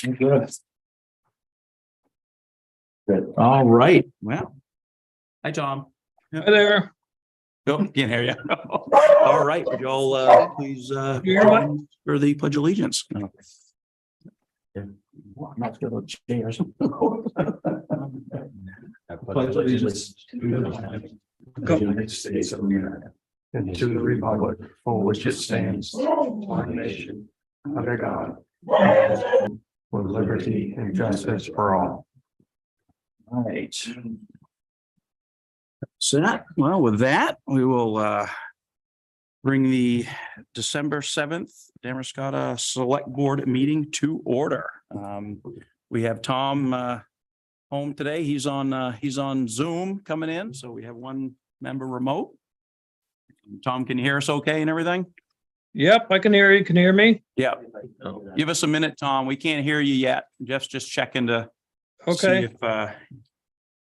Good. Good. All right. Well. Hi, Tom. Hi there. Oh, can't hear you. All right. Would you all please join for the Pledge of Allegiance? I'm not sure what chairs. Pledge allegiance to the United States of America and to the republic for which it stands, one nation, under God, with liberty and justice for all. All right. So that, well, with that, we will bring the December 7th Damariscotta Select Board meeting to order. We have Tom home today. He's on Zoom coming in, so we have one member remote. Tom, can you hear us okay and everything? Yep, I can hear you. Can you hear me? Yeah. Give us a minute, Tom. We can't hear you yet. Jeff's just checking to see Okay. if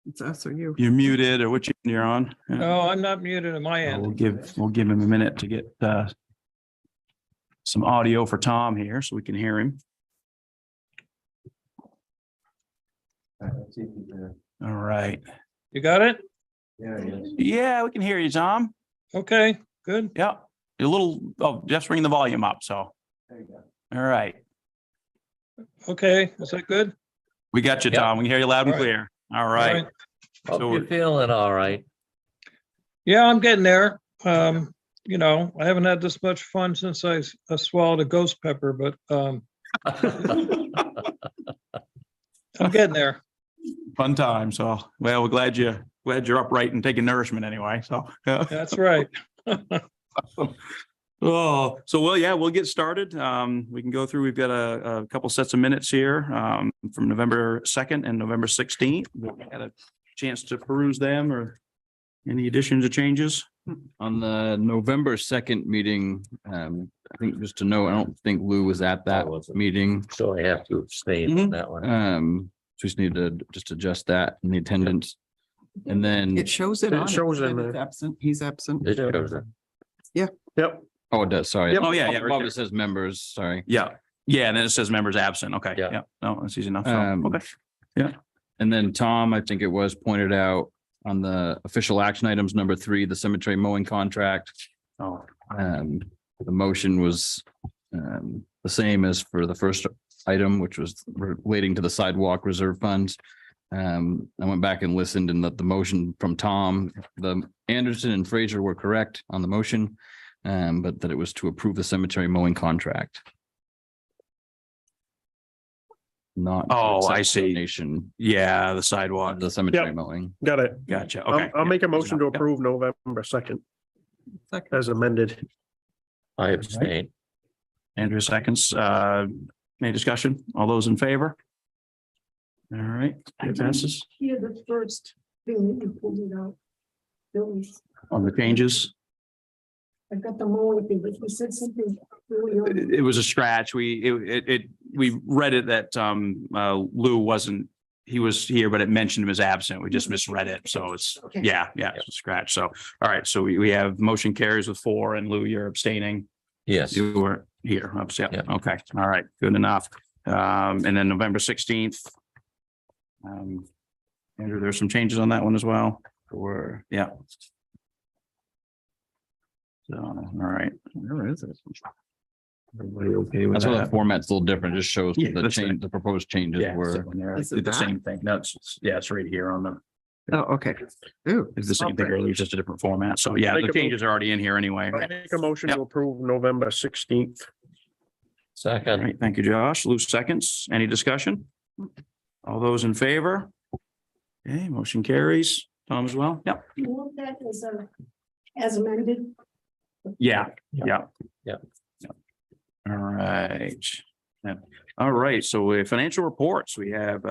It's us or you. you're muted or which you're on. Yeah. No, I'm not muted on my end. We'll give him a minute to get some audio for Tom here so we can hear him. All right. You got it? Yeah, we can hear you, Tom. Okay, good. Yeah. A little, oh, just bring the volume up. So. All right. Okay, is that good? We got you, Yep. Tom. We can hear you loud and All right. clear. All right. Hope So you're feeling all right. Yeah, I'm getting there. You know, I haven't had this much fun since I swallowed a ghost pepper, but I'm getting there. Fun time. So, well, we're glad you're upright and taking nourishment anyway. So, yeah. That's right. Oh, so well, yeah, we'll get started. We can go through. We've got a couple sets of minutes here from November 2nd and November 16th. We had a chance to peruse them or any additions or changes. On the November 2nd meeting, I think just to know, I don't think Lou was at that I wasn't. meeting. So I have to abstain Mhm. from that one. So we just need to just adjust that in the attendance. And then, It shows it It on. shows in It's there. absent. He's absent. It shows it. Yep. oh, it does, sorry. Yep. Oh, yeah, yeah, right Above there. it says members, sorry. Yeah. Yeah. And then it says members absent. Okay. Yeah. Yeah. No, that's easy enough. So, Um, okay. And then Tom, I think it was pointed out on the official action items, number 3, the cemetery mowing contract. Oh, The motion was the same as for the first item, which was relating to the sidewalk reserve funds. I went back and listened and the motion from Tom, the Anderson and Fraser were correct on the motion. But that it was to approve the cemetery mowing contract. Not. to Oh, I accept see. donation yeah. The of sidewalk. the cemetery Yep. mowing. Got it. Gotcha. Okay. I'll make a motion to Yep. approve November 2nd Second. as amended. I abstain. Andrew seconds. Any discussion? All those in favor? All right. It passes Here, the first thing that you pulled it out. Billy's, on the changes. I got the mowing thing, but you said something really. It was a scratch. We read it that Lou wasn't, he was here, but it mentioned him as absent. We just misread it. So it's, Okay. yeah, it's a scratch. So, all right. So we have motion carries with 4 and Lou, you're abstaining. Yes, You were here. Upset. Yeah. Okay. All right. Good enough. And then November 16th. Andrew, there's some changes on that one as well. Yeah. So, all right. Where is it? Everybody okay with That's why the that? format's a little different, just shows Yeah, the that's change, right. the proposed changes Yeah, were. so when they're- Is it the that? same thing. No, it's right here on the, Oh, okay. Ooh. it's the same thing earlier, it's just a different format. So yeah, Make the a changes are already in here anyway. I'll make a motion to approve November 16th. All second, right, thank you, Josh. Lou seconds. Any discussion? All those in favor? Okay, motion carries. Tom as well? Yep. You want that as amended? Yeah. Yeah. All right. Yeah. All right, so with financial reports, we have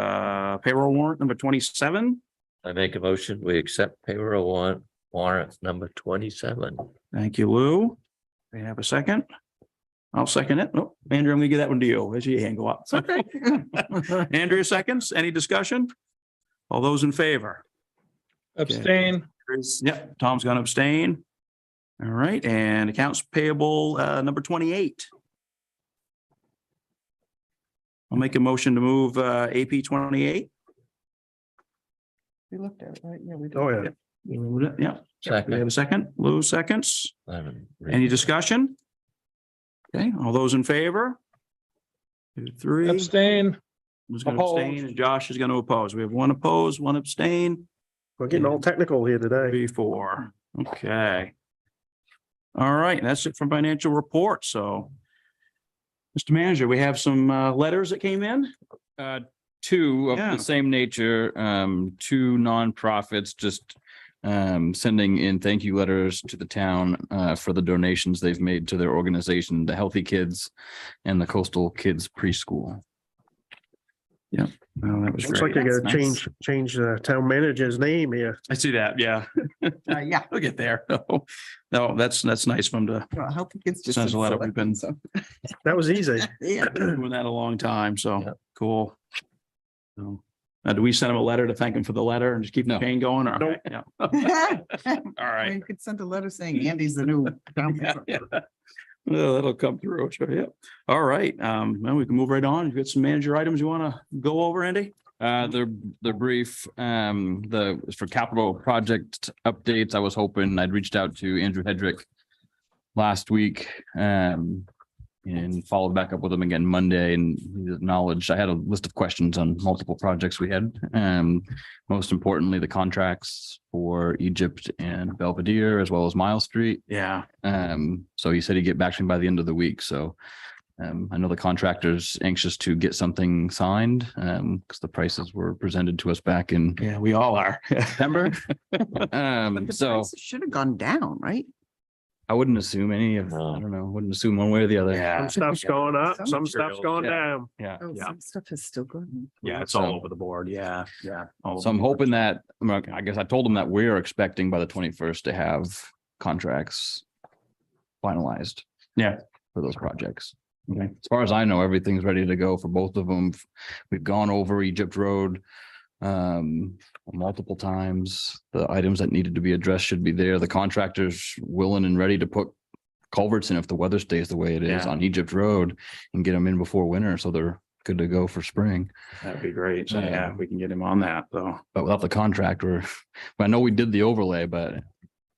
payroll warrant number 27. I make a motion, we accept payroll warrant number 27. Thank you, Lou. We have a second. I'll second it. Oh, Andrew, I'm gonna give that one to you. As your hand go up. Okay. Andrew seconds. Any discussion? All those in favor? Abstain. Yep, Tom's gonna abstain. All right, and accounts payable number 28. I'll make a motion to move AP 28. We looked at it, right? Yeah, we did. Oh, yeah. Yeah. We Second. have a second. Lou seconds. I haven't Any read- discussion? Okay, all those in favor? 2, 3. Abstain. Who's going to abstain? Opposed. Josh is going to oppose. We have one opposed, one abstain. We're getting all technical here today. 3, 4. Okay. All right, that's it from financial report. So, Mr. Manager, we have some letters that came in. Two of Yeah. the same nature, two nonprofits just sending in thank you letters to the town for the donations they've made to their organization, the Healthy Kids and the Coastal Kids Preschool. Oh, that was Looks like great. you That's gotta nice. change the town manager's name here. I see that. Yeah, Yeah. we'll get there. No, that's nice of them to Well, Healthy Kids just. Sounds said a lot of- we've been- select, so. That was easy. Yeah. doing that a long time. Yeah. So cool. So, now, do we send them a letter to thank them for the letter and just keep the No. chain going? Or, Nope. yeah. All right. You could send a letter saying Andy's the new town Yeah, manager. yeah. Well, that'll come through. Sure. Yeah. All right. Well, we can move right on. You got some manager items you want to go over, Andy? They're brief, for capital project updates, I was hoping I'd reached out to Andrew Hedrick last week, and followed back up with him again Monday, and he acknowledged I had a list of questions on multiple projects we had. Most importantly, the contracts for Egypt and Belvedere, as well as Mile Street. Yeah. So he said he'd get back to me by the end of the week, so I know the contractor's anxious to get something signed, because the prices were presented to us back in Yeah, we all are. September. But the So prices should have gone down, right? I wouldn't assume any of, No. I don't know, wouldn't assume one way or the other. Yeah. Some stuff's going up, Some some stuff's going yeah. down. Yeah. Oh, Yeah. some stuff is still good. Yeah, it's So- all over the board. Yeah. Yeah. all So I'm over the board. hoping that, I guess I told them that we're expecting by the 21st to have contracts finalized. Yeah. For those projects. Okay. As far as I know, everything's ready to go for both of them. We've gone over Egypt Road multiple times. The items that needed to be addressed should be there. The contractor's willing and ready to put culverts in if the weather stays the way it is Yeah. on Egypt Road and get them in before winter, so they're good to go for spring. That'd be great. So yeah, we can get him on that though. But without the contractor, I know we did the overlay, but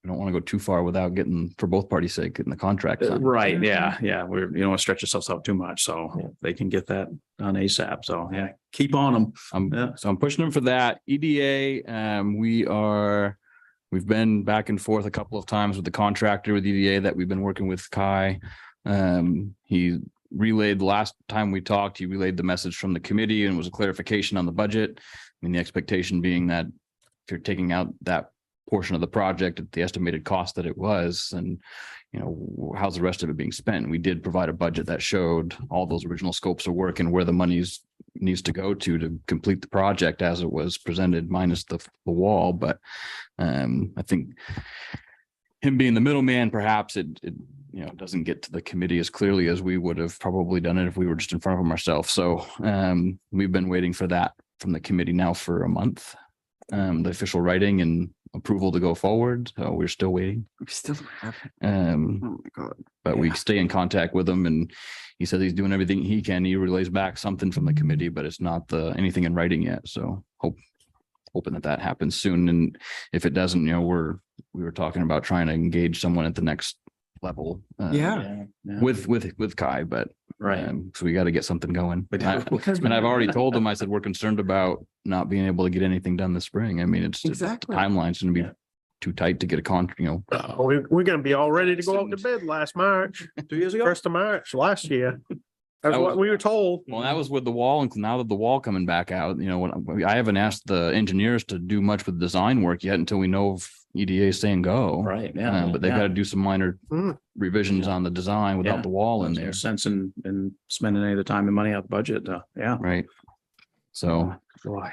we don't want to go too far without getting, for both parties' sake, getting the contract signed. Right. Yeah. Yeah. We're, you don't want to stretch yourselves out too much. So they can get that done ASAP. So yeah, keep on them. Yeah. So I'm pushing them for that. EDA, we've been back and forth a couple of times with the contractor with EDA that we've been working with Kai. He relayed, the last time we talked, he relayed the message from the committee and was a clarification on the budget. I mean, the expectation being that if you're taking out that portion of the project at the estimated cost that it was, and how's the rest of it being spent? We did provide a budget that showed all those original scopes of work and where the money's needs to go to complete the project as it was presented, minus the wall. But I think him being the middleman, perhaps it doesn't get to the committee as clearly as we would have probably done it if we were just in front of them ourselves. So we've been waiting for that from the committee now for a month. The official writing and approval to go forward. So we're still waiting. We still have it. Oh my God. But we stay in contact with him, and he says he's doing everything he can. He relays back something from the committee, but it's not anything in writing yet. So hoping that happens soon. And if it doesn't, we were talking about trying to engage someone at the next level. Yeah. With Kai, but Right. so we got to get something going. But- And I've already told him, I said, we're concerned about not being able to get anything done this spring. I mean, it's Exactly. timeline's going to be Yeah. too tight to get a contract, We're gonna be all ready to go out to bid last March, 2 years ago. 1st of March last year. That's That what was- we were told. Well, that was with the wall, and now that the wall coming back out, when I haven't asked the engineers to do much with design work yet until we know if EDA is saying go. Right. Yeah. But they've got to do some minor Hmm. revisions on the design Yeah. without the wall in There's there, no sense in spending any of the time and money out the budget. Yeah. right? So, Boy.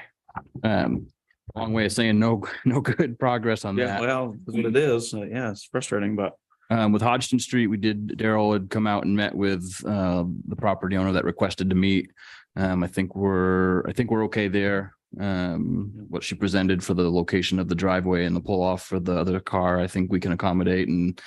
long way of saying no good progress on Yeah. that. Well, that's what it is. Yeah. It's frustrating, but With Hodgson Street, Daryl had come out and met with the property owner that requested to meet. I think we're okay there. What she presented for the location of the driveway and the pull off for the other car, I think we can accommodate, and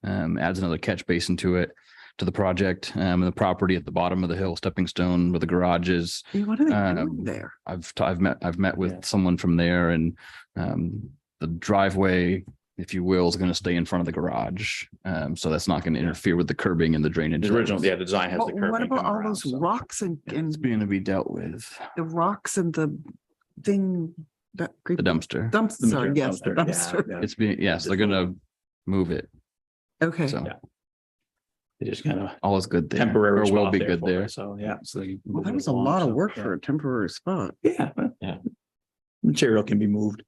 adds another catch basin to it. to the project. And the property at the bottom of the hill, stepping stone where the garage is. Yeah, what are they doing Um, there? I've met with Yeah. someone from there, and the driveway, if you will, is going to stay in front of the garage. So that's not going to interfere with the curbing and the drainage. The original, yeah, the design has the What curving about coming all around, those so. rocks and It's going to be dealt with. the rocks and the thing that? The dumpster. Dumpster, material yes, the dumpster, dumpster. yeah. It's being, yes, they're going to move it. Okay, So Yeah. It just kind of all is good there. temporary Or will spot be there good for it, there. so, yeah. So they can well, move that it was a along, lot of so, work yeah. for a temporary spot. Yeah, but material can be moved.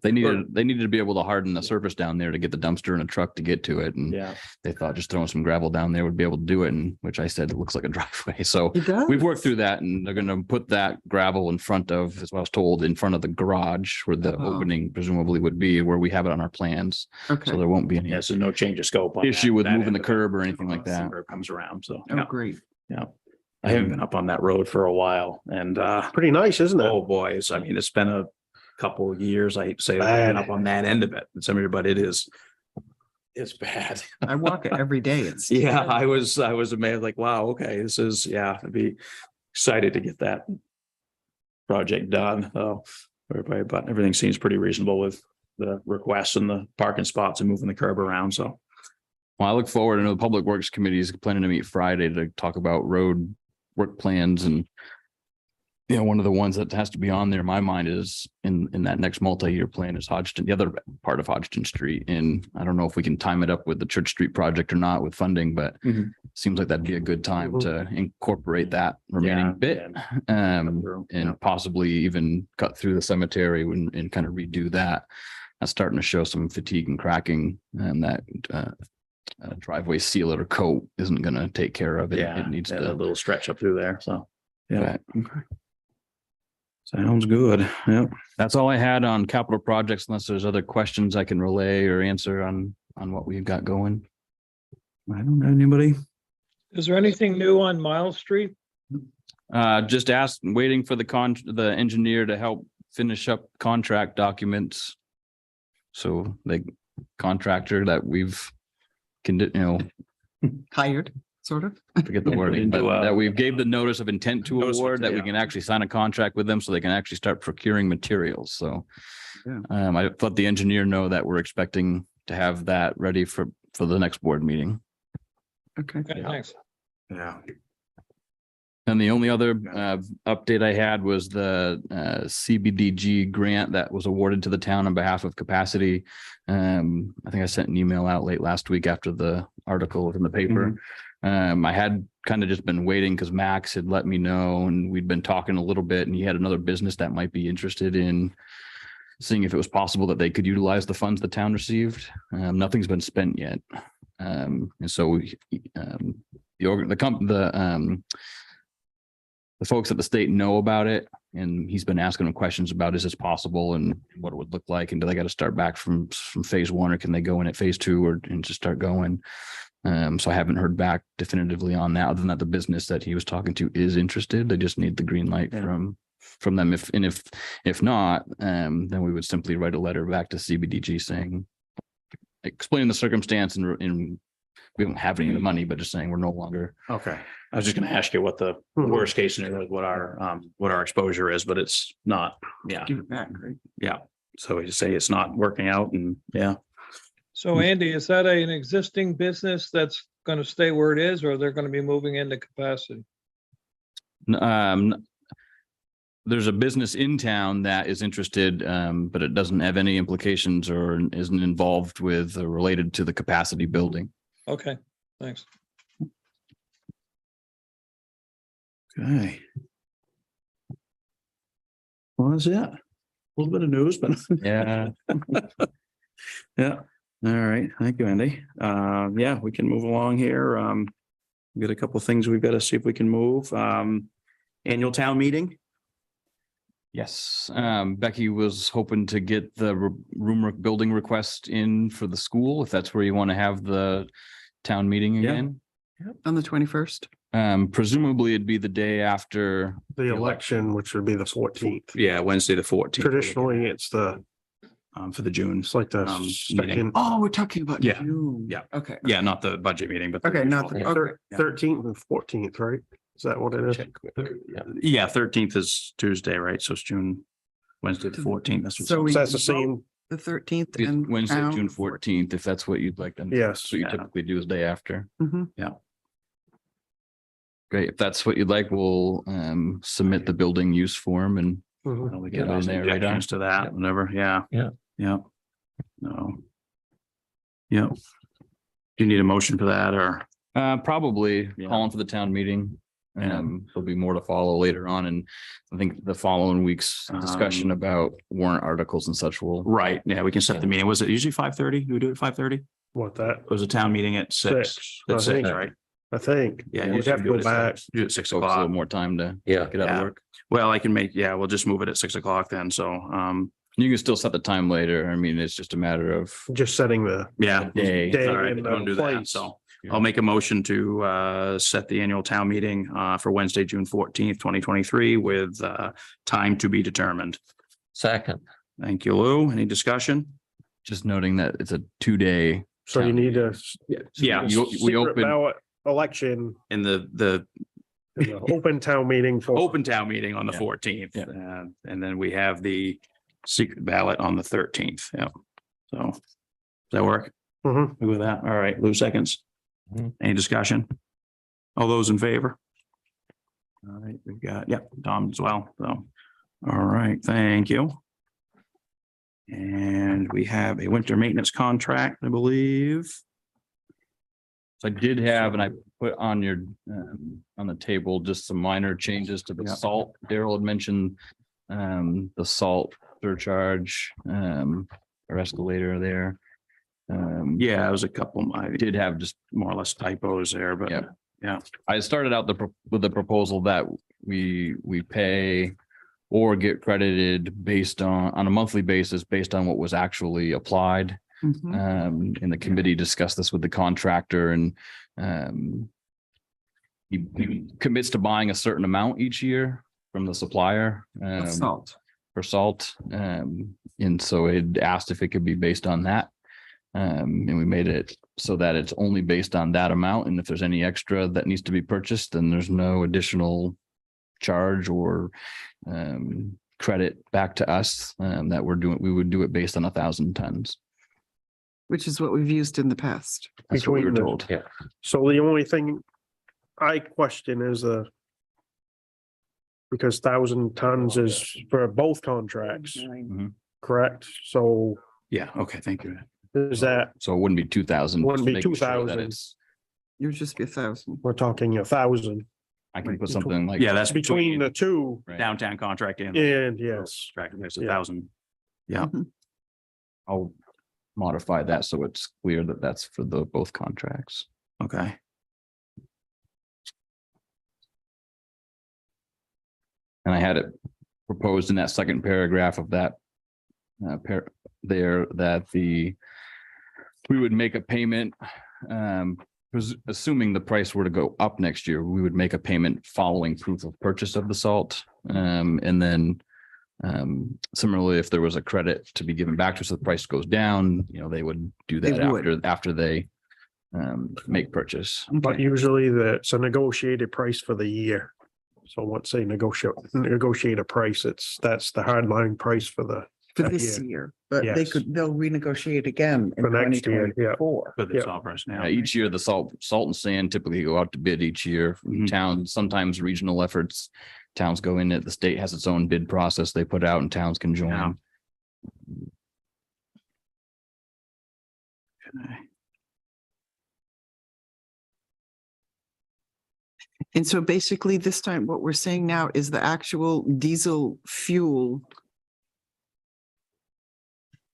They needed to be able to harden the surface down there to get the dumpster in a truck to get to it. And Yeah. they thought just throwing some gravel down there would be able to do it. And which I said, it looks like a driveway. So It does. we've worked through that, and they're gonna put that gravel in front of, as I was told, in front of the garage where the Oh. opening presumably would be, where we have it on our plans. Okay, So there won't be any Yeah, so no change of scope. on issue that- with that moving end the of it. curb or anything like that. Curb comes around, so, oh, yeah, great. yeah. I haven't been up on that road for a while, and Pretty nice, isn't it? oh, boy, I mean, it's been a couple of years, I hate to say, I've Bad. been up on that end of it, and but it's bad. I walk it every day. It's. Yeah, I was amazed, like, wow, okay, this is, yeah, I'd be excited to get that project done. Everybody, but everything seems pretty reasonable with the requests and the parking spots and moving the curb around, so. Well, I look forward. I know the Public Works Committee is planning to meet Friday to talk about road work plans, and one of the ones that has to be on there in my mind is in that next multi-year plan is Hodgson, the other part of Hodgson Street. And I don't know if we can time it up with the Church Street project or not with funding, but Mhm. it seems like that'd be a good time to incorporate that Yeah, remaining bit. yeah. And Yeah. possibly even cut through the cemetery and kind of redo that. That's starting to show some fatigue and cracking, and that driveway seal or coat isn't going to take care of it. Yeah, It needs a to. little stretch up through there, so. Yeah, But sounds good, yeah. that's all I had on capital projects, unless there's other questions I can relay or answer on what we've got going. I don't know anybody. Is there anything new on Miles Street? Just waiting for the engineer to help finish up contract documents. So the contractor that we've Hired, sort of. forget the wording, but Into, that we've gave the notice of intent to Notice of award, that we intent, can actually sign a contract with them so they can actually start procuring materials. So Yeah. I let the engineer know that we're expecting to have that ready for the next board meeting. Okay. Okay, Yeah. thanks. Yeah. And the only other update I had was the CBDG grant that was awarded to the town on behalf of Capacity. I think I sent an email out late last week after the article was in the paper. I had kind of just been waiting because Max had let me know, and we'd been talking a little bit, and he had another business that might be interested in seeing if it was possible that they could utilize the funds the town received. Nothing's been spent yet. And so the folks at the state know about it, and he's been asking them questions about, is this possible and what it would look like? And do they got to start back from phase one, or can they go in at phase two and just start going? So I haven't heard back definitively on that, other than that the business that he was talking to is interested. They just need the green light Yeah. from them. If not, then we would simply write a letter back to CBDG saying, explain the circumstance, and we don't have any of the money, but just saying we're no longer. Okay, I was just gonna ask you what the worst case scenario, what our exposure is, but it's not, yeah, Give it back, right? yeah. So we just say it's not working out, and yeah. So Andy, is that an existing business that's going to stay where it is, or they're going to be moving into Capacity? There's a business in town that is interested, but it doesn't have any implications or isn't involved with or related to the Capacity building. Okay, thanks. Okay. Well, that's it. A little bit of news, but Yeah. yeah. All right. Thank you, Andy. Yeah, we can move along here. We got a couple of things we've got to see if we can move. Annual town meeting. Yes, Becky was hoping to get the building request in for the school, if that's where you want to have the town meeting Yeah. again. On the 21st? Presumably it'd be the day after. The election, which would be the 14th. Yeah, Wednesday, the 14th. Traditionally, it's the for the June. It's like the meeting. second, Oh, we're talking about Yeah, June. yeah. Okay. Yeah, not the budget meeting, but. the Okay, not the, usual. okay. 13th and 14th, right? Is that what it is? Check quick. Yeah. Yeah, 13th is Tuesday, right? So it's Wednesday, the 14th. That's So what. we- So that's the same, The 13th It's and. Wednesday, town June the 14th, if that's what you'd like them. yes. So you Yeah. typically do is day after. Mhm. Great. If that's what you'd like, we'll submit the building use form and Mhm. We Get get on those there, right on. objections to that, whenever, yeah. Yeah. Yeah. No. Yeah. Do you need a motion for that or? probably Yeah. calling for the town meeting. Yeah. There'll be more to follow later on, and I think the following week's discussion about warrant articles and such will. Right, yeah, we can set the meeting. Was it usually 5:30? Do we do it 5:30? What that? It was a town meeting at 6. I At 6, think. right? I think. Yeah. You'd usually have to do go it at back. 6. Do it at 6 Folks a little o'clock. more time to Yeah. get out of Yeah. work. Well, I can make, yeah, we'll just move it at 6 o'clock then. So, You can still set the time later. I mean, it's just a matter of Just setting the yeah. day. day All right, and don't do the that. place. So I'll make a motion to set the annual town meeting for Wednesday, June 14th, 2023 with time to be determined. Second, Thank you, Lou. Any discussion? Just noting that it's a 2-day. So you need a. Yeah. We secret open- ballot election, In the and the open town meeting for. open town meeting on the Yeah. 14th. Yeah. And then we have the secret ballot on the 13th. Yeah. So does that work? Mhm. Good with that? All right, Lou seconds. Mhm. Any discussion? All those in favor? All right, we've got, yep, Tom as well. So, all right, thank you. And we have a winter maintenance contract, I believe. So I did have, and I put on your, on the table, just some minor changes to the Yeah. salt. Daryl had mentioned the salt surcharge, or escalator there. Yeah, it was a couple, I I did have just, more or less typos there, but Yep. I started out with the proposal that we pay or get credited based on a monthly basis, based on what was actually applied. Mhm. And the committee discussed this with the contractor, and he commits to buying a certain amount each year from the supplier. Of Salt. For salt. And so it asked if it could be based on that. And we made it so that it's only based on that amount. And if there's any extra that needs to be purchased, then there's no additional charge or credit back to us that we would do it based on 1,000 tons. Which is what we've used in the past. That's what we were Between the- told. yeah, So the only thing I question is because 1,000 tons is for both contracts, correct? So yeah, okay, thank you. is that, So it wouldn't be 2,000. Wouldn't be making sure that 2,000. it's- It would just be 1,000. we're talking 1,000 I can put something like. Yeah, that's between between the two Right. downtown contract and. and yes, Contract, there's Yeah. 1,000. Yeah. Mhm. I'll modify that so it's clear that that's for the both contracts. Okay. And I had it proposed in that second paragraph of that there that we would make a payment, assuming the price were to go up next year, we would make a payment following proof of purchase of the salt. And then similarly, if there was a credit to be given back to us, if the price goes down, they would do They that would. after they make purchase. but Okay. usually it's a negotiated price for the year. So once they negotiate a price, that's the hard line price for For that this year, but Yes. they'll renegotiate again in For next year, yeah. 2024. For the Yeah. salt price now. Each year, the salt and sand typically go out to bid each year. Mhm. Towns, sometimes regional efforts, towns go in it. The state has its own bid process they put out and towns can Yeah. join. Okay. And so basically this time, what we're saying now is the actual diesel fuel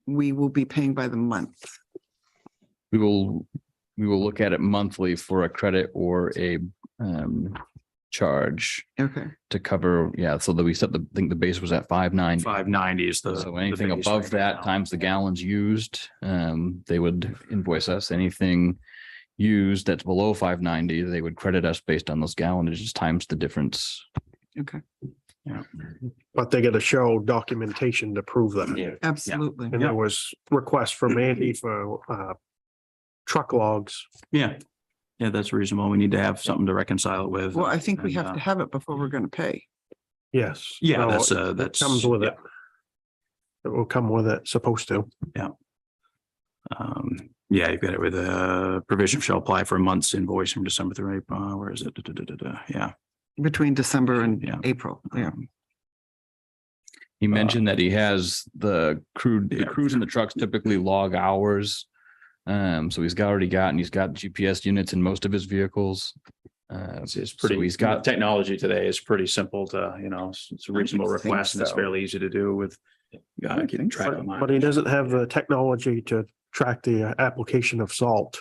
we will be paying by the month. We will look at it monthly for a credit or a charge Okay. to cover, so that we set I think the base was at 590. 590 is the. So the anything base above right that now. times the gallons used, they would invoice us. Anything used that's below 590, they would credit us based on those gallonages times the difference. Okay. But they gotta show documentation to prove that. Yeah. Absolutely. And there was requests from Andy for truck logs. Yeah. Yeah, that's reasonable. We need to have something to reconcile it with. Well, I think we And, have to have it before we're gonna pay. Yes. Yeah, So that's, it Comes with yeah. it. It will come with it, supposed to. Yeah, you've got it with a provision shall apply for a month's invoice from December through April. Where is it? Yeah. Between December and Yeah. April, yeah. He mentioned that he has the Yeah. crews and the trucks typically log hours. So he's already he's got GPS units in most of his vehicles. It's pretty, so he's got, technology today is pretty simple to, it's a reasonable think request and it's so. fairly easy to do with. Keeping track of But he doesn't have the technology to track the application of salt,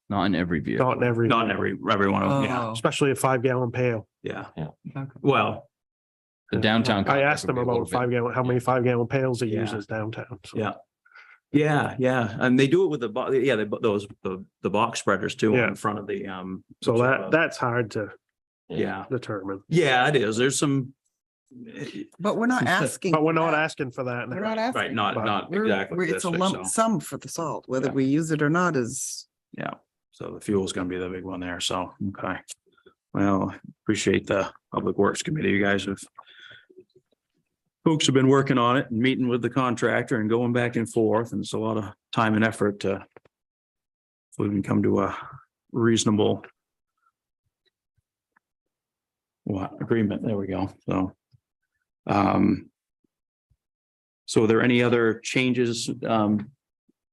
not in every vehicle. not in every. Not in every one of them, yeah, Oh, Especially a 5-gallon pail. yeah. okay. Well, The downtown. I asked him contract would be a little about bit- 5-gallon, how many 5-gallon pails he Yeah. uses downtown. So. yeah. Yeah, and they do it with the box spreaders too Yeah. in front of the, So which are, that's hard to yeah, determine, yeah, it is. There's some. But we're not asking. but we're for not that. asking for that. We're not Right, asking. not But exactly. It's a this, lump so, sum for the salt, whether Yeah. we use it or not is, Yeah, so the fuel is gonna be the big one there, so, okay. Well, appreciate the Public Works Committee. You guys have. Folks have been working on it and meeting with the contractor and going back and forth, and it's a lot of time and effort to. So we can come to a reasonable. Agreement, there we go, so. So are there any other changes?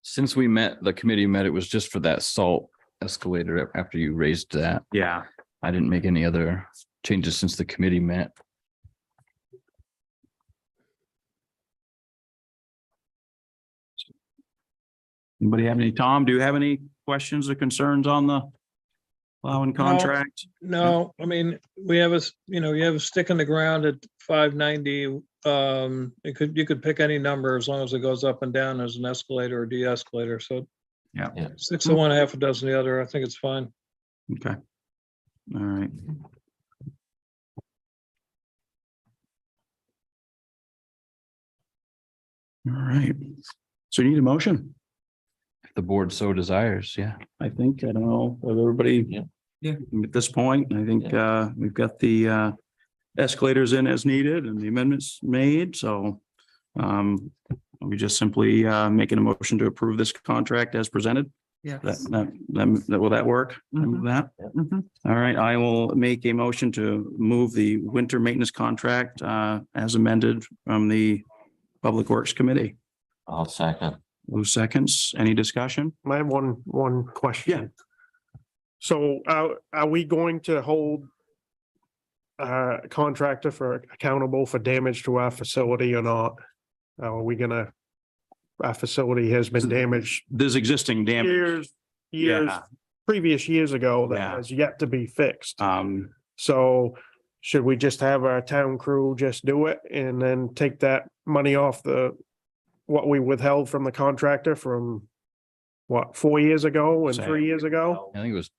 Since we met, the committee met, it was just for that salt escalator after you raised that. Yeah, I didn't make any other changes since the committee met. anybody have any, Tom, do you have any questions or concerns on the plowing contract? No, I mean, we have you have a stick in the ground at 590. You could pick any number as long as it goes up and down as an escalator or de-escalator. So Yeah. Yeah. 6 of one, half a dozen the other. I think it's fine. Okay. All right. All right. So you need a motion, If the board so desires, yeah. I think. I don't know, of everybody. Yeah. Yeah. At this point, I think we've got the escalators in as needed and the amendments made, so we just simply making a motion to approve this contract as presented. yes. Will that work? Mhm. That? Mhm. All right, I will make a motion to move the winter maintenance contract as amended from the Public Works Committee. I'll second. Who seconds? Any discussion? I have one question. Yeah. So are we going to hold contractor for accountable for damage to our facility or not? Are we gonna, our facility has been damaged There's existing damage. years, Yeah. previous years ago Yeah. that has yet to be fixed. Um, So should we just have our town crew just do it and then take that money off what we withheld from the contractor from 4 years ago and Same. 3 years ago? I think it was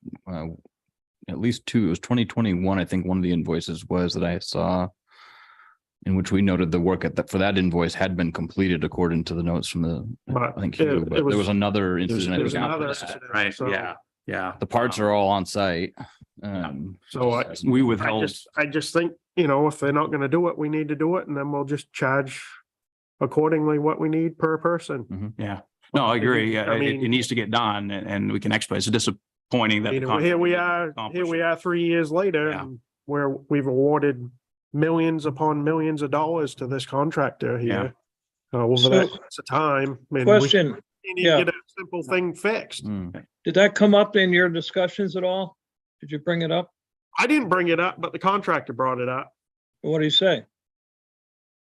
at least two. It was 2021. I think one of the invoices was that I saw in which we noted the work for that invoice had been completed according to the notes from But I think Hugh, it but there was another incident. I There was think, another after that. incident, right, so- yeah. The parts are all on site. So We I withheld, just think, if they're not gonna do it, we need to do it, and then we'll just charge accordingly what we need per person. yeah. No, I agree. Yeah, I it mean- needs to get done and we can expedite. It's disappointing that. the Here we contract are, 3 years later, Yeah. and where we've awarded millions upon millions of dollars to this contractor here. Over that course of time. I mean, we Question, need to yeah. get a simple thing fixed. Mm. did that come up in your discussions at all? Did you bring it up? I didn't bring it up, but the contractor brought it up. What did he say?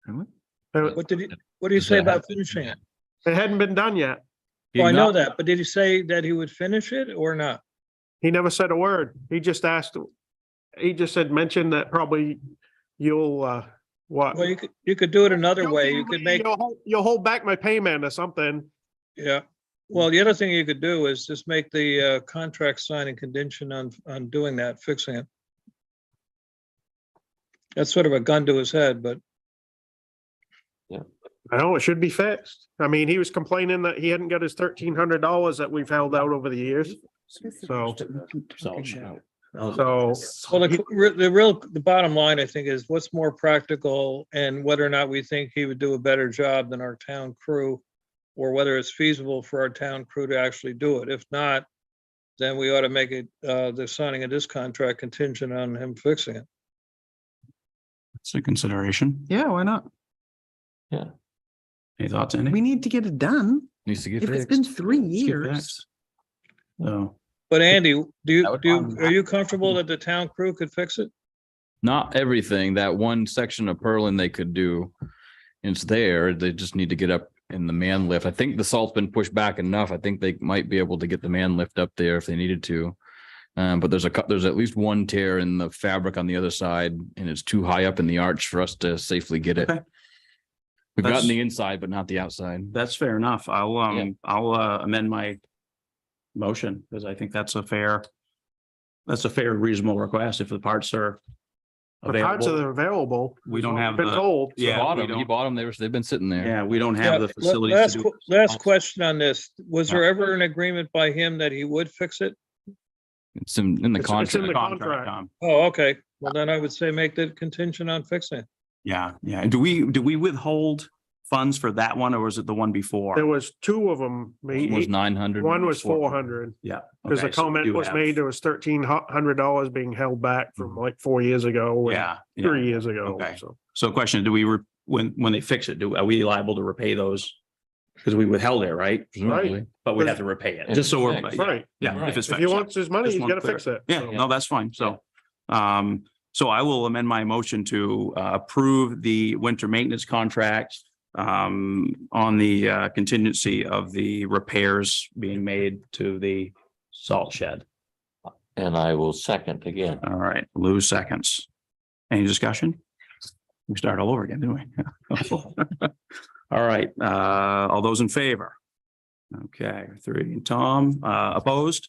It What did he say about finishing it? hadn't been done yet. Oh, I know that, but did he say that he would finish it or not? He never said a word. He just said, mention that probably you'll, what? Well, you could do it another way. You could make, You'll hold back my payment or something. yeah. Well, the other thing you could do is just make the contract signing condition on doing that, fixing it. That's sort of a gun to his head, but I know it should be fixed. I mean, he was complaining that he hadn't got his $1,300 that we've held out over the years. So, so well, the bottom line, I think, is what's more practical and whether or not we think he would do a better job than our town crew, or whether it's feasible for our town crew to actually do it. If not, then we ought to make it, the signing of this contract contingent on him fixing it. It's a consideration. Yeah, why not? Any thoughts, Andy? We need to get it done. Needs to get If it's been fixed. 3 Let's get years. fixed. So, But Andy, That would- are you comfortable that the town crew could fix it? Not everything, that one section of purlin they could do. It's there, they just need to get up in the man lift. I think the salt's been pushed back enough. I think they might be able to get the man lift up there if they needed to. But there's at least one tear in the fabric on the other side, and it's too high up in the arch for us to safely get it. Okay. We've That's- gotten the inside, but not the outside. that's fair enough. I'll amend my motion because I think that's a fair reasonable request if the parts are the parts available. are available. We don't have Been the, told. so- yeah, we He don't- bought them, they've been sitting there. yeah, we don't have Yeah, the facilities last to do. last question on this. Was there ever an agreement by him that he would fix it? It's in the It's in contract. the Contract, contract. Tom. Oh, okay. Well, then I would say make the contingent on fixing it. Yeah, yeah. And do we withhold funds for that one or was it the one before? There was two of them. One was 900. One was 400. Yeah. Because the okay, so we comment do was have- made, there was $1,300 being held back from like 4 years ago. and Yeah. yeah. 3 years ago. Okay. So So question, do we, when they fix it, are we liable to repay those? Because we withheld it, right? Presumably. But we have to repay it, just so we're, Fixed. yeah, right. yeah, if it's If fixed. he wants his money, Just he's want got to fix it. Yeah, So- no, that's fine. So, so I will amend my motion to approve the winter maintenance contract on the contingency of the repairs being made to the salt shed. And I will second again. All right, Lou seconds. Any discussion? We start all over again, didn't we? All right, all those in favor? Okay, 3. Tom, opposed?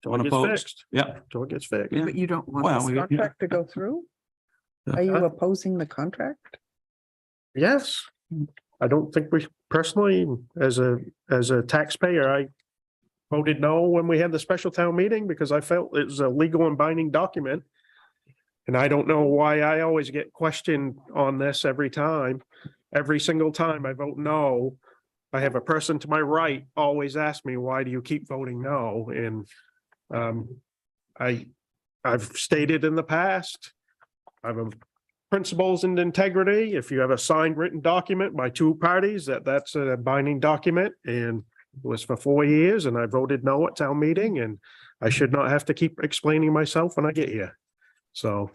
Till it One gets opposed? fixed. Yeah. Till it gets fixed. Yeah. But you don't want Well, this we- contract to go through? Are you opposing the contract? Yes. I don't think we personally, as a taxpayer, I voted no when we had the special town meeting because I felt it was a legal and binding document. And I don't know why I always get questioned on this every time. Every single time I vote no, I have a person to my right always ask me, why do you keep voting no? And I've stated in the past, I'm a principles and integrity. If you have a signed written document by two parties, that's a binding document and it was for 4 years and I voted no at town meeting and I should not have to keep explaining myself when I get here. So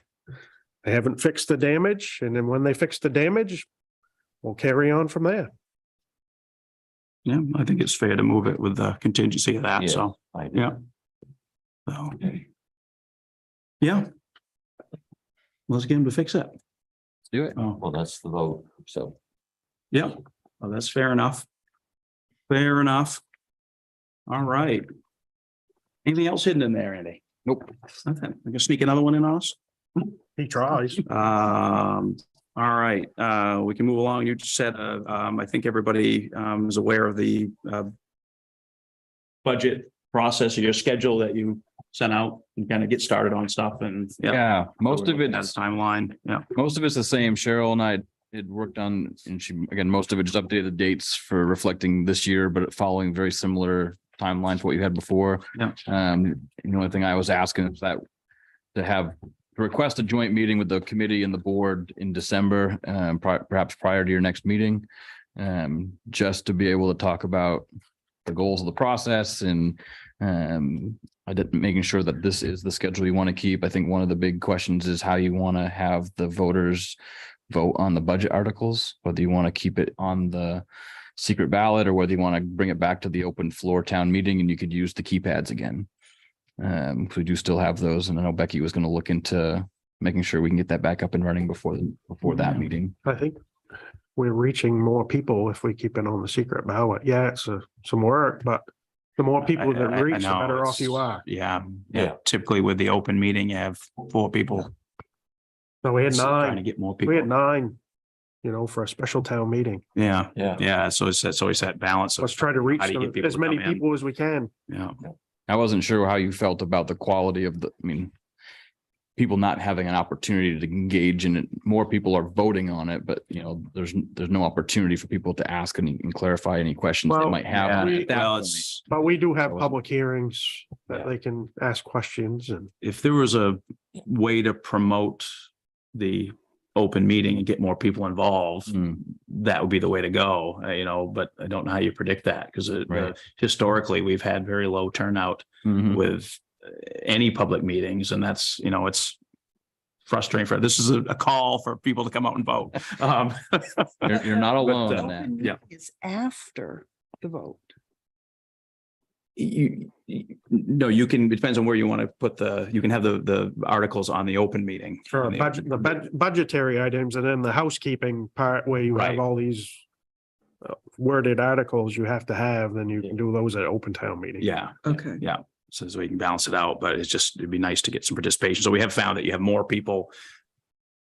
they haven't fixed the damage and then when they fix the damage, we'll carry on from there. Yeah, I think it's fair to move it with the contingency of that, Yeah. so, I do. yeah. So. Yeah. Let's get him to fix it. Let's do it. Oh, Well, that's the vote. So yeah, well, that's fair enough. Fair enough. All right. Anything else hidden in there, Andy? Nope. Nothing. We can sneak another one in on us? He tries. All right, we can move along. You just said, I think everybody, is aware of the, budget process or your schedule that you sent out and kind of get started on stuff and. Yeah, most of it, As timeline, yeah. most of it's the same. Cheryl and I had worked on, and she, again, most of it just updated the dates for reflecting this year, but following very similar timelines to what you had before. Yeah. The only thing I was asking is that to request a joint meeting with the committee and the board in December, perhaps prior to your next meeting. Just to be able to talk about the goals of the process and making sure that this is the schedule you want to keep. I think one of the big questions is how you want to have the voters vote on the budget articles, whether you want to keep it on the secret ballot or whether you want to bring it back to the open floor town meeting and you could use the keypads again. We do still have those, and I know Becky was going to look into making sure we can get that back up and running before that meeting. I think we're reaching more people if we keep it on the secret ballot. Yeah, it's some work, but the more people that I reach, the know, better off it's- you are. Yeah, Yeah. yeah. Typically with the open meeting, you have 4 people. No, we had Just Trying to nine, get more we had people. 9, for a special town meeting. Yeah, Yeah. yeah. So it's always that balance. of Let's try to reach how do you get them- people as to many come in? people as we can. Yeah. I wasn't sure how you felt about the quality of the, I mean, people not having an opportunity to engage in it. More people are voting on it, but there's no opportunity for people to ask and clarify any questions they Well, might have. Yeah, we- at that well, point. it's, But we do have So- public hearings that Yeah. they can ask questions and. if there was a way to promote the open meeting and get more people involved, Mm, that would be the way to go, but I don't know how you predict that because Right. historically we've had very low turnout mhm. with any public meetings, and that's, it's frustrating this is a call for people to come out and vote. You're not alone But, in that. Open yeah. meeting is after the vote. No, you can, it depends on where you want to put you can have the articles on the open meeting. For On the budget, the open- budgetary items and then the housekeeping part where you Right. have all these worded articles you have to have, then you can do those at open town meeting. Yeah, Okay. yeah. So we can balance it out, but it'd be nice to get some participation. So we have found that you have more people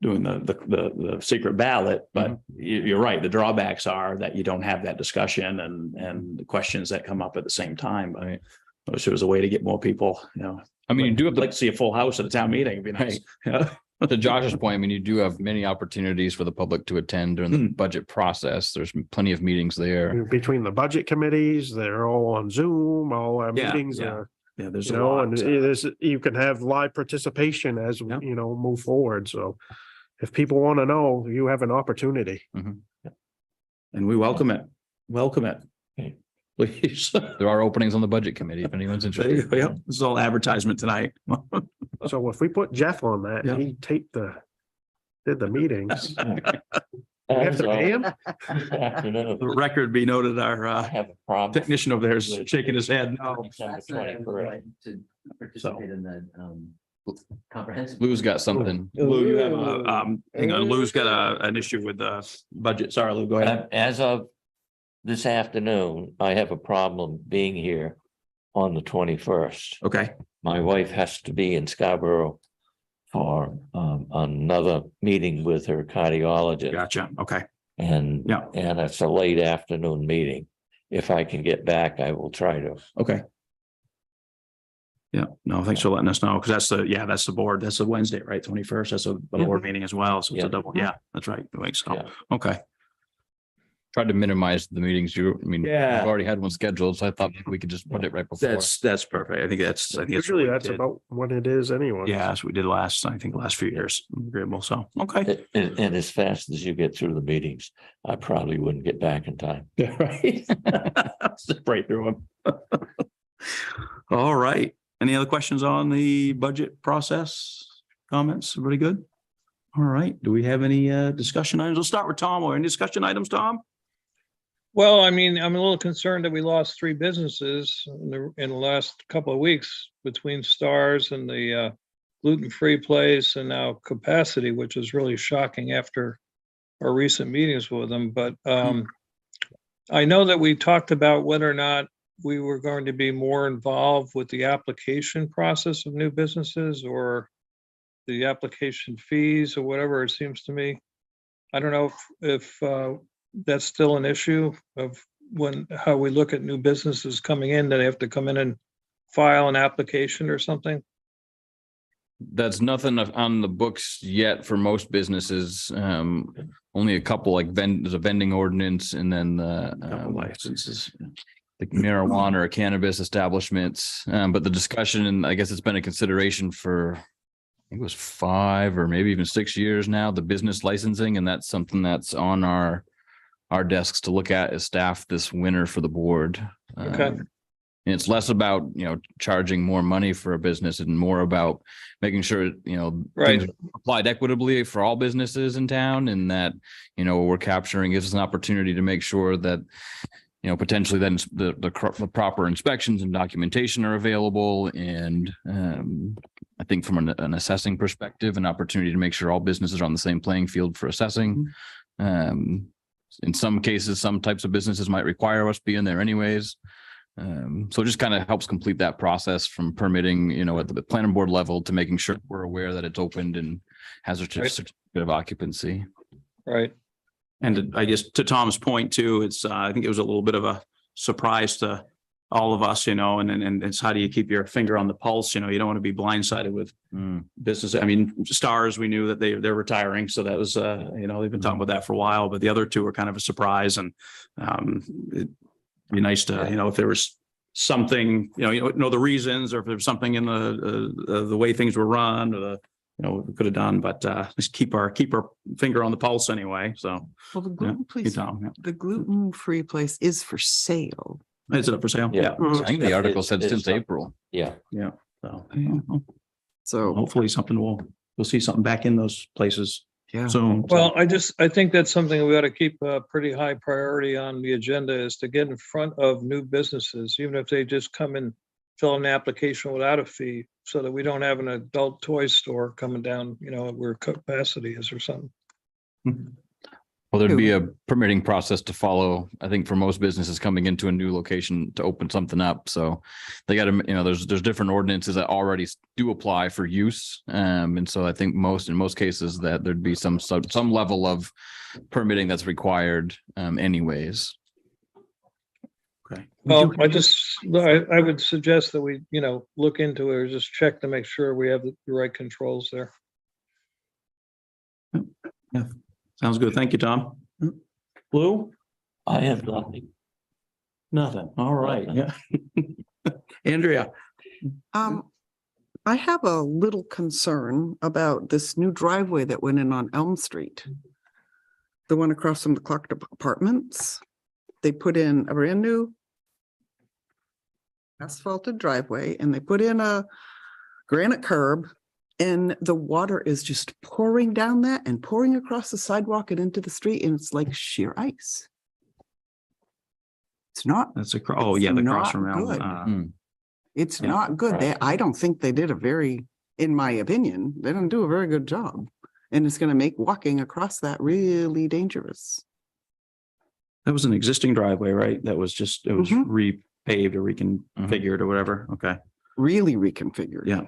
doing the secret ballot, but you're right. The drawbacks are that you don't have that discussion and the questions that come up at the same time. But Right. I wish there was a way to get more people, I mean, you do have I'd like the, to see a full house at a town meeting. It'd be nice. Yeah. to Josh's point, I mean, you do have many opportunities for the public to attend during the budget process. There's plenty of meetings there. Between the budget committees, they're all on Zoom, all our Yeah, meetings yeah. are, Yeah, there's a lot. and it is, you can have live participation as, Yeah. move forward. So if people want to know, you have an opportunity. And we welcome it. Welcome it. Okay. Please. There are openings on the budget committee if anyone's There you interested. go. Yeah, this is all advertisement tonight. So if we put Jeff on that, Yeah. he did the meetings. We have As to pay him? this afternoon, The record be noted, our I have a problem. technician over there is shaking his head. December 21st. To participate in the comprehensive. Lou's got something. Lou, you have hang on, Lou's got an issue with the budget. Sorry, Lou, go ahead. As of this afternoon, I have a problem being here on the 21st. Okay, My wife has to be in Scarborough for another meeting with her cardiologist. gotcha. Okay, And, Yeah. and it's a late afternoon meeting. If I can get back, I will try to. okay. Yeah, no, thanks for letting us know, because that's the board. That's a Wednesday, right? 21st. That's a board meeting as well. So it's a Yeah. double. Yeah, that's right. It makes Yeah. sense. Okay. Tried to minimize the meetings. Yeah. We've already had one scheduled, so I thought maybe we could just put it right before. That's perfect. I think it's Usually what we that's did. about what it is anyway. Yeah, that's what we did last few years. Agreeable. So, okay. And as fast as you get through the meetings, I probably wouldn't get back in time. Yeah, right. Zip right through them. All right. Any other questions on the budget process? Comments? Everybody good? All right. Do we have any discussion items? We'll start with Tom. Or any discussion items, Tom? Well, I mean, I'm a little concerned that we lost 3 businesses in the last couple of weeks between Stars and the gluten-free place and now Capacity, which is really shocking after our recent meetings with them. But I know that we talked about whether or not we were going to be more involved with the application process of new businesses or the application fees or whatever it seems to me. I don't know if that's still an issue of how we look at new businesses coming in, that they have to come in and file an application or something. That's nothing on the books yet for most businesses. Only a couple there's a vending ordinance and then Couple licenses. the marijuana or cannabis establishments. But the discussion, and I guess it's been a consideration for, I think it was 5 or maybe even 6 years now, the business licensing, and that's something that's on our desks to look at as staff this winter for the board. Okay. And it's less about, charging more money for a business and more about making sure, Right. things are applied equitably for all businesses in town, and that, we're capturing gives us an opportunity to make sure that, potentially then the proper inspections and documentation are available. And I think from an assessing perspective, an opportunity to make sure all businesses are on the same playing field for assessing. In some cases, some types of businesses might require us be in there anyways. So it just kind of helps complete that process from permitting, at the planning board level to making sure we're aware that it's opened and has a Right. certificate of occupancy. Right. And I guess to Tom's point too, it's, I think it was a little bit of a surprise to all of us, and it's how do you keep your finger on the pulse? You don't want to be blindsided with Mm, business. I mean, Stars, we knew that they're retiring. So that was, they've been talking about that for a while, but the other two were kind of a surprise, and it'd be nice to, if there was something, the reasons, or if there's something in the way things were run, or we could have done, but just keep our finger on the pulse anyway. So Well, the yeah, gluten place, Tom, yeah. the gluten-free place is for sale. Is it up for sale? Yeah. I think the Yeah, article it's- said it's since up. April. Yeah, So So, hopefully we'll see something back in those places yeah. soon. Well, I think that's something we ought to keep a pretty high priority on the agenda, is to get in front of new businesses, even if they just come and fill an application without a fee, so that we don't have an adult toy store coming down, where capacity is or something. Well, there'd be a permitting process to follow, I think, for most businesses coming into a new location to open something up. So they got to, there's different ordinances that already do apply for use. And so I think in most cases that there'd be some level of permitting that's required anyways. Okay. Well, I would suggest that we, look into it, or just check to make sure we have the right controls there. Sounds good. Thank you, Tom. Lou? I have nothing. Nothing. All right. Yeah. Andrea? I have a little concern about this new driveway that went in on Elm Street. The one across from the Clark Apartments. They put in a brand new asphalted driveway, and they put in a granite curb, and the water is just pouring down that and pouring across the sidewalk and into the street, and it's like sheer ice. It's not, That's the cross not from Elm. good. It's Yeah. not good. I don't think they did in my opinion, they didn't do a very good job. And it's gonna make walking across that really dangerous. That was an existing driveway, right? That was it was Mhm. repaved or reconfigured or whatever. Okay. Really reconfigured. Yeah.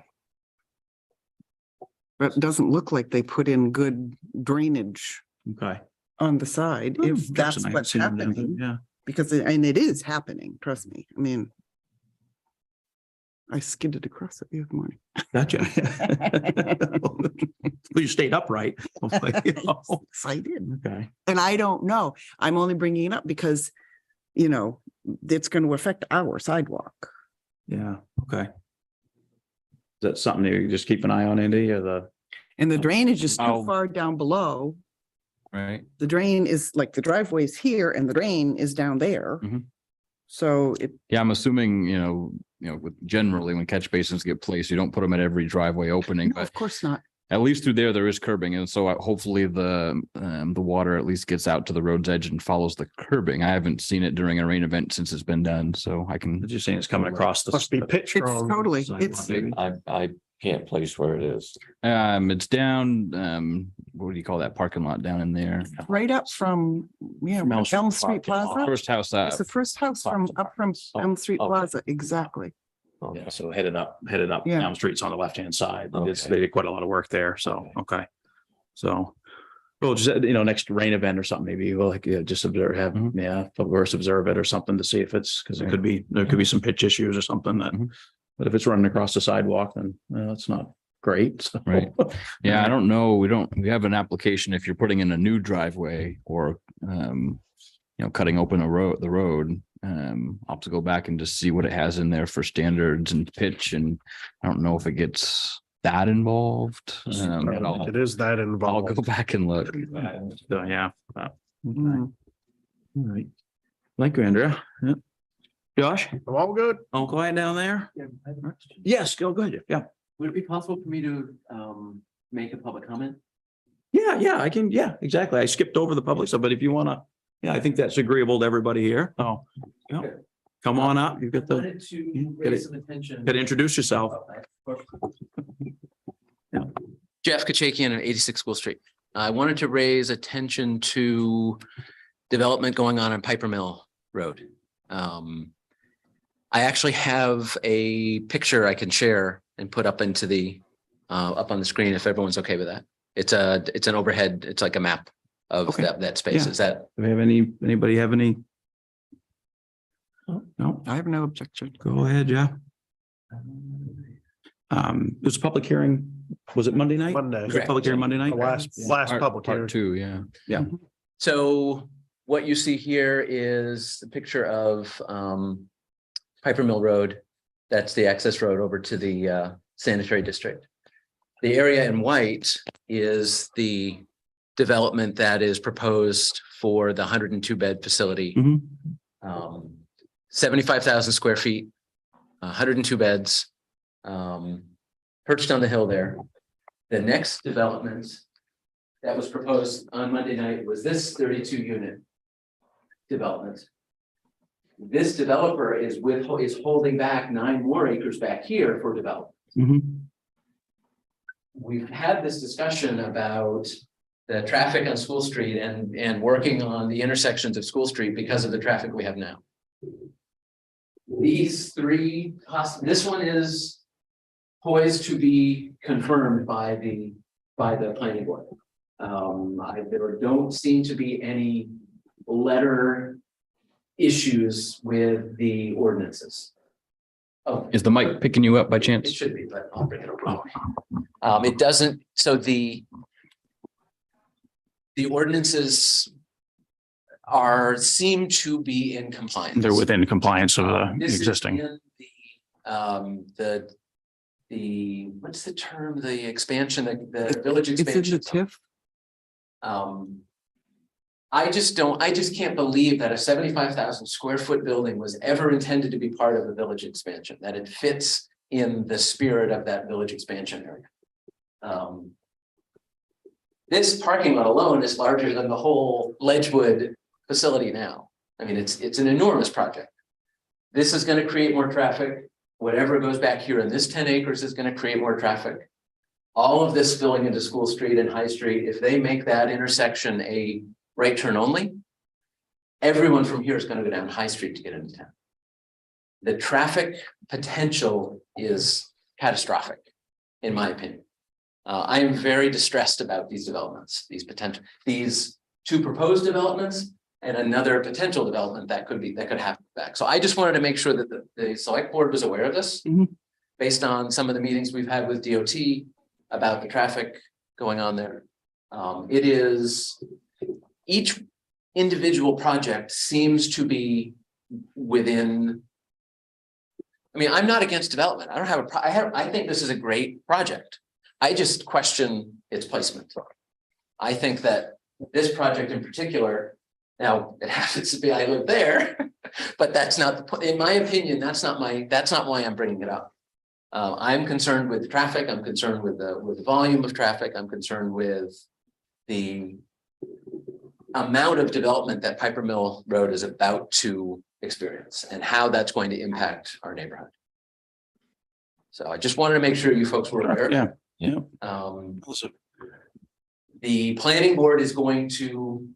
But it doesn't look like they put in good drainage Okay. on the side, Oh, if that's interesting. I haven't what's seen them down there. happening. Yeah. Because, and it is happening, trust me. I mean, I skidded across it the other morning. Gotcha. Well, you stayed upright. Hopefully, Yes, I did. Okay. And I don't know. I'm only bringing it up because, it's going to affect our sidewalk. Yeah. Okay. Is that something you just keep an eye on, Andy, or And the drainage is too I'll- far down below. Right. The drain is like the driveway's here and the drain is down there. Mhm. So Yeah, I'm assuming, with generally when catch basins get placed, you don't put them at every driveway opening, no, but of course not. at least through there is curbing. And so hopefully the water at least gets out to the road's edge and follows the curbing. I haven't seen it during a rain event since it's been done, so I can. did you saying it's coming across the? Must be pitch It's strong. totally, sidewalk, it's maybe? I can't place where it is. It's down, what do you call that parking lot down in there? right up from, From Elm Street Plaza. First house up. It's the first house from Elm Street Okay. Plaza, exactly. Yeah, Okay. so headed up Yeah. Elm Street's on the left-hand side. Okay. They did quite a lot of work there. So, okay. So, well, just, next rain event or something, maybe we'll just observe, Mhm. public works observe it or something to see if because there could be some pitch issues or something that, Mhm. but if it's running across the sidewalk, then, it's not great. So. Right. Yeah, I don't know. We have an application if you're putting in a new driveway or, cutting open the road. I'll have to go back and just see what it has in there for standards and pitch. And I don't know if it gets that involved. But I'll It is that go involved. back and look. So, yeah. Okay. Mm. All right. Thank you, Andrea. Yeah. Josh? All good? All quiet down there? Yeah, I have a question. Yes, go ahead. Yeah. Would it be possible for me to make a public comment? Yeah, I can. Yeah, exactly. I skipped over the public stuff, but if you want to, I think that's agreeable to everybody here. Oh, yeah. Come on up. You've got I the, wanted to Get raise it- some attention. got to introduce yourself. Jeff Kachakian on 86 School Street. I wanted to raise attention to development going on Piper Mill Road. I actually have a picture I can share and put up into up on the screen if everyone's okay with that. It's an overhead, it's like a map of Okay. that space. Yeah. Is that, Do we have anybody have any? No, I have no objection. go ahead, yeah. It was a public hearing, was it Monday night? Monday. Was it public hearing Monday night? The last public hearing. Part two, yeah. so what you see here is the picture of Piper Mill Road. That's the access road over to the sanitary district. The area in white is the development that is proposed for the 102 bed facility. Mhm. 75,000 square feet, 102 beds, perched on the hill there. The next development that was proposed on Monday night was this 32 unit development. This developer is holding back 9 more acres back here for development. Mhm. We've had this discussion about the traffic on School Street and working on the intersections of School Street because of the traffic we have now. These three, this one is poised to be confirmed by the planning board. There don't seem to be any letter issues with the ordinances. Oh, Is the mic picking you up by it chance? should be, but I'll bring it over. It doesn't, so the ordinances seem to be in compliance. They're within compliance of the This is existing. in the what's the term, the expansion, the village It's in the expansion. TIF. I just can't believe that a 75,000 square foot building was ever intended to be part of the village expansion, that it fits in the spirit of that village expansion area. This parking lot alone is larger than the whole Ledgewood facility now. I mean, it's an enormous project. This is going to create more traffic. Whatever goes back here in this 10 acres is going to create more traffic. All of this spilling into School Street and High Street, if they make that intersection a right turn only, everyone from here is going to go down High Street to get into town. The traffic potential is catastrophic, in my opinion. I am very distressed about these developments, these 2 proposed developments and another potential development that could happen back. So I just wanted to make sure that the select board was aware of this, Mhm. based on some of the meetings we've had with DOT about the traffic going on there. It is, each individual project seems to be within. I mean, I'm not against development. I don't have I think this is a great project. I just question its placement. I think that this project in particular, now it happens to be I live there, but that's not, in my opinion, that's not why I'm bringing it up. I'm concerned with traffic. I'm concerned with the volume of traffic. I'm concerned with the amount of development that Piper Mill Road is about to experience and how that's going to impact our neighborhood. So I just wanted to make sure you folks were aware. Yeah, yeah. The planning board is going to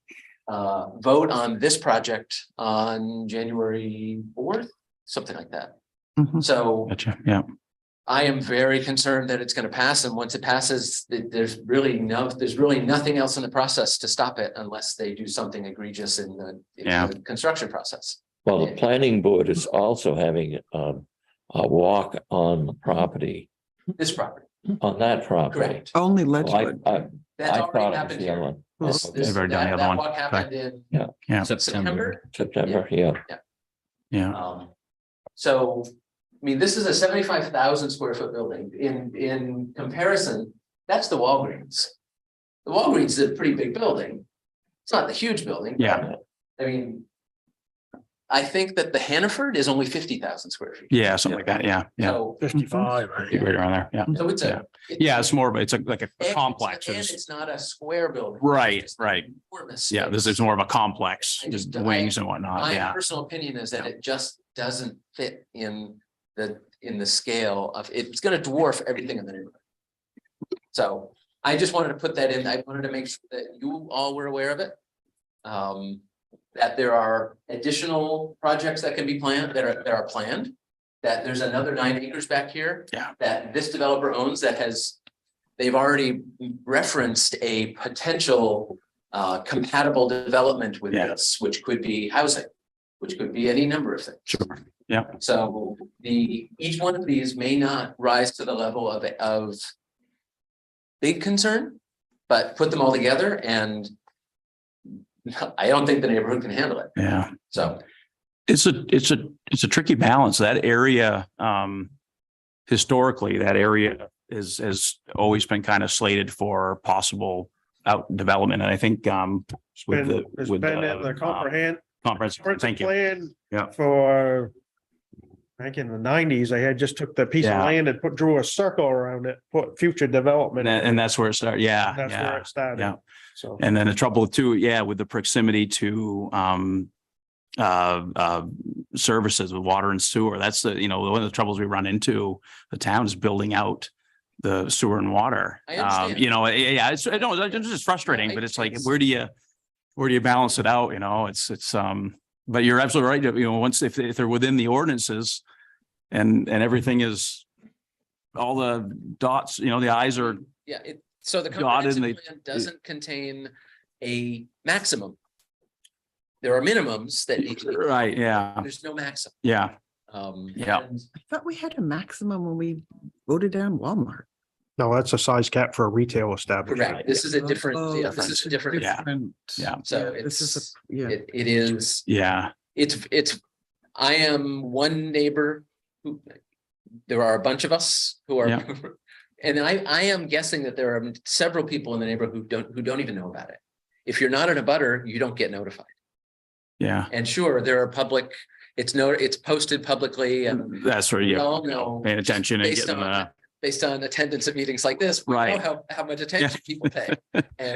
vote on this project on January 4th, something like that. Mhm. So Gotcha, yeah. I am very concerned that it's going to pass, and once it passes, there's really nothing else in the process to stop it unless they do something egregious in the construction process. Well, the planning board is also having a walk on the property, This property, on that property. correct. Only Well, Ledgewood. That's I already thought it was happened the here. other one. This, Oh, this, They've already done the that, other that one. walk happened in Yeah, September. September, yeah. yeah. So, I mean, this is a 75,000 square foot building. In comparison, that's the Walgreens. The Walgreens is a pretty big building. It's not the huge building. but, Yeah. I mean, I think that the Hannaford is only 50,000 square feet. Yeah, something like that, yeah, yeah. So, 55. Right around there, yeah. so it's Yeah. Yeah, it's more of, it's like a and complex. And It's- it's not a square building. Right, It's right. enormous Yeah, this space. is more of a complex, I just- wings and whatnot, My yeah. personal opinion is that it just doesn't fit in the scale of, it's gonna dwarf everything in the neighborhood. So I just wanted to put that in. I wanted to make sure that you all were aware of it. That there are additional projects that can be planned, that are planned, that there's another 9 acres back here. Yeah. That this developer owns that they've already referenced a potential compatible development with Yeah. this, which could be housing, which could be any number of things. Sure. Yeah. So each one of these may not rise to the level of big concern, but put them all together and I don't think the neighborhood can handle it. Yeah. So It's a tricky balance. That area, historically, that area has always been kind of slated for possible out development. And I think, with the, It's with been in the comprehensive, thank you. plan. Yeah. For back in the 90s, they had just took the piece of Yeah. land and drew a circle around it, put future development. And that's where it started. Yeah. That's where Yeah. it started. Yeah. So. And then the trouble too, yeah, with the proximity to, services with water and sewer. That's the, one of the troubles we run into. The town is building out the sewer and water. I understand. Yeah, it's just frustrating, but it's like, where do you balance it out? But you're absolutely right. Once, if they're within the ordinances and everything is all the dots, the I's are, yeah, so the Dotted and comprehensive plan doesn't contain a maximum. There are minimums that need to be. right. Yeah. There's no maximum. Yeah. Yeah. and I thought we had a maximum when we voted down Walmart. No, that's a size cap for a retail establishment. Correct. This is a different, Oh, yeah, this is a different, Yeah. Yeah. so This is it's, a, yeah. it is, Yeah. I am one neighbor who, there are a bunch of us who are, Yeah. and I am guessing that there are several people in the neighborhood who don't even know about it. If you're not in a butter, you don't get notified. Yeah. And sure, there are public, it's posted publicly and That's where we you all know, paying attention and based getting based on attendance at meetings like this, we Right. know how much attention people pay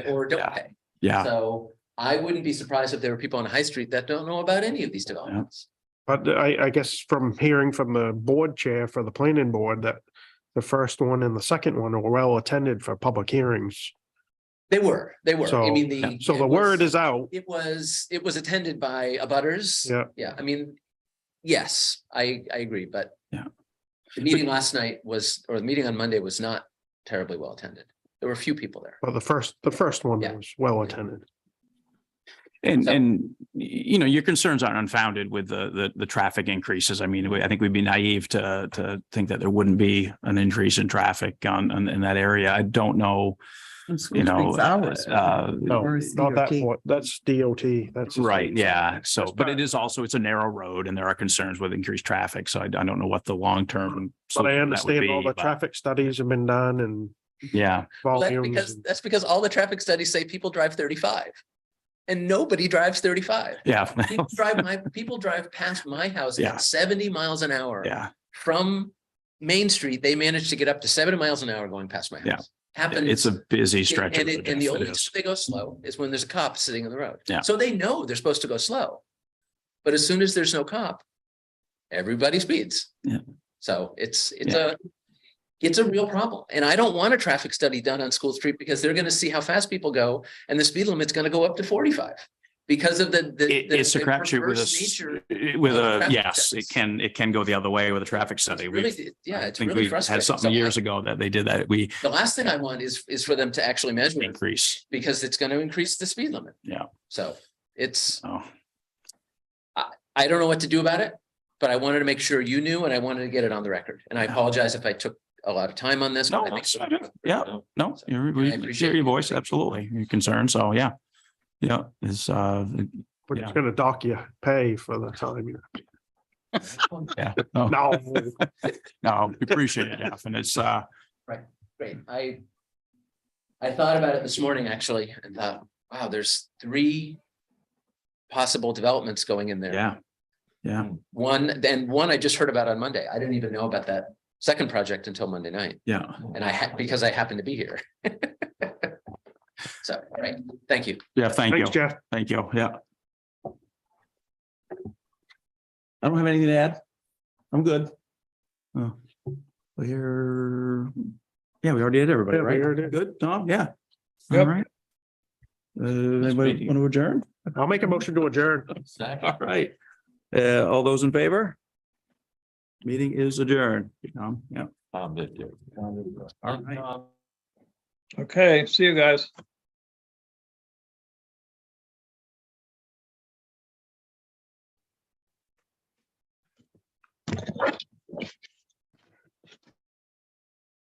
or don't Yeah. pay. yeah. So I wouldn't be surprised if there were people on High Street that don't know about any of these developments. But I guess from hearing from the board chair for the planning board that the first one and the second one were well attended for public hearings. They were. I So- mean, So it the was- word is out. It was attended by abutters. Yeah. Yeah, I mean, yes, I agree, but. Yeah. The meeting last night was, or the meeting on Monday was not terribly well attended. There were a few people there. But the first one Yeah. was well attended. And your concerns aren't unfounded with the traffic increases. I mean, I think we'd be naive to think that there wouldn't be an increase in traffic in that area. I don't know, And School Street's ours. No, Or is not that DOT. one. That's DOT. That's. right, yeah. So, That's but not- it is also, it's a narrow road and there are concerns with increased traffic. So I don't know what the long-term. But I solution that would understand all be, the but traffic studies have been done and Yeah, Well, volumes. that's because all the traffic studies say people drive 35. And nobody drives 35. yeah, People drive past my house Yeah. at 70 miles an hour. yeah. From Main Street, they managed to get up to 70 miles an hour going past my Yeah. house. Happens. It's a busy stretch. And of and road, the yes, it only is. time they go slow is when there's a cop sitting on the road. Yeah. So they know they're supposed to go slow. But as soon as there's no cop, everybody speeds. Yeah. So it's a real problem. And I don't want a traffic study done on School Street because they're going to see how fast people go and the speed limit's going to go up to 45. Because of It's a the crapshoot with perverse nature. with of a, traffic yes, studies. it can go the other way with a traffic study. It's We really, yeah, I it's think really we frustrating. had something So years ago that they did that. We The last thing I want is for them to actually measure it increase. because it's going to increase the speed limit. Yeah. So it's, Oh, I don't know what to do about it, but I wanted to make sure you knew and I wanted to get it on the record. And I apologize if I took a lot of time on this. No, but I think- that's- yeah, no, So, we appreciate hear your you. voice, absolutely, your concern. So, yeah. Yeah, it's, But yeah. it's gonna dock you pay for the time. yeah, no, No, no, we appreciate it, Jeff. And it's, Great. I thought about it this morning, actually, and thought, wow, there's 3 possible developments going in there. yeah, yeah, One I just heard about on Monday. I didn't even know about that second project until Monday night. yeah. And because I happened to be here. So, all right, thank you. Yeah, thank you. thanks, Jeff. Thank you. Yeah. I don't have anything to add. I'm good. Oh, we're, yeah, we already did everybody, Yeah, we right? already did. Good, Tom? Yeah. All Yep. right. Anybody want to adjourn? I'll make a motion to adjourn. All right. All those in favor? Meeting is adjourned. Tom, yeah. All right. Okay, see you guys.